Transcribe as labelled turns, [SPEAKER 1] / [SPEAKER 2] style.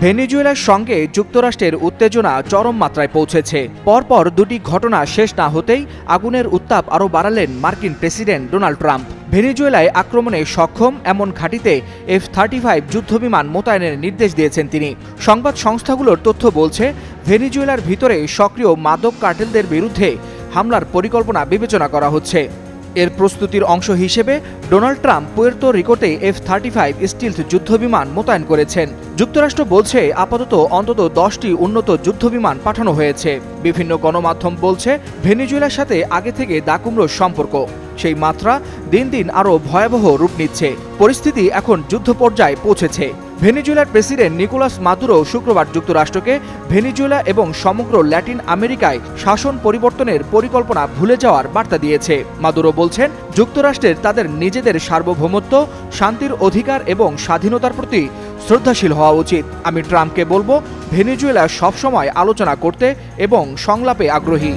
[SPEAKER 1] ভেনেজুয়েলার সঙ্গে যুক্তরাষ্ট্রের উত্তেজনা চরম মাত্রায় পৌঁছেছে। পরপর দুটি ঘটনা শেষ না হতেই আগুনের উত্তাপ আরও বাড়ালেন মার্কিন প্রেসিডেন্ট ডোনাল্ড ট্রাম্প। ভেনেজুয়েলায় আক্রমণে সক্ষম এমন ঘাঁটিতে F-35 যুদ্ধবিমান মোতায়েনের নির্দেশ দিয়েছেন তিনি। সংবাদ সংস্থাগুলোর তথ্য বলছে, ভেনেজুয়েলার ভিতরে সক্রিয় মাদক কার্টেলদের বিরুদ্ধে হামলার পরিকল্পনা বিবেচনা করা হচ্ছে। এর প্রস্তুতির অংশ হিসেবে ডোনাল্ড ট্রাম্প পুয়ের্তো রিকোতে F-35 স্টিলথ যুদ্ধবিমান মোতায়েন করেছেন। যুক্তরাষ্ট্র বলছে আপাতত অন্তত 10টি উন্নত যুদ্ধবিমান পাঠানো হয়েছে। বিভিন্ন গণমাধ্যম বলছে ভেনেজুয়েলার সাথে আগে থেকে দাকুমড়োর সম্পর্ক। সেই মাত্রা দিন দিন আরও ভয়াবহ রূপ নিচ্ছে। পরিস্থিতি এখন যুদ্ধ পর্যায়ে পৌঁছেছে। ভেনেজুয়েলার প্রেসিডেন্ট নিকোলাস মাদুরো শুক্রবার যুক্তরাষ্ট্রকে ভেনেজুয়েলা এবং সমগ্র ল্যাটিন আমেরিকায় শাসন পরিবর্তনের পরিকল্পনা ভুলে যাওয়ার বার্তা দিয়েছে। মাদুরো বলছেন, যুক্তরাষ্ট্রের তাদের নিজেদের সার্বভৌমত্ব, শান্তির অধিকার এবং স্বাধীনতার প্রতি শ্রদ্ধাশীল হওয়া উচিত। আমি ট্রাম্পকে বলবো, ভেনেজুয়েলা সবসময় আলোচনা করতে এবং সংলাপে আগ্রহী।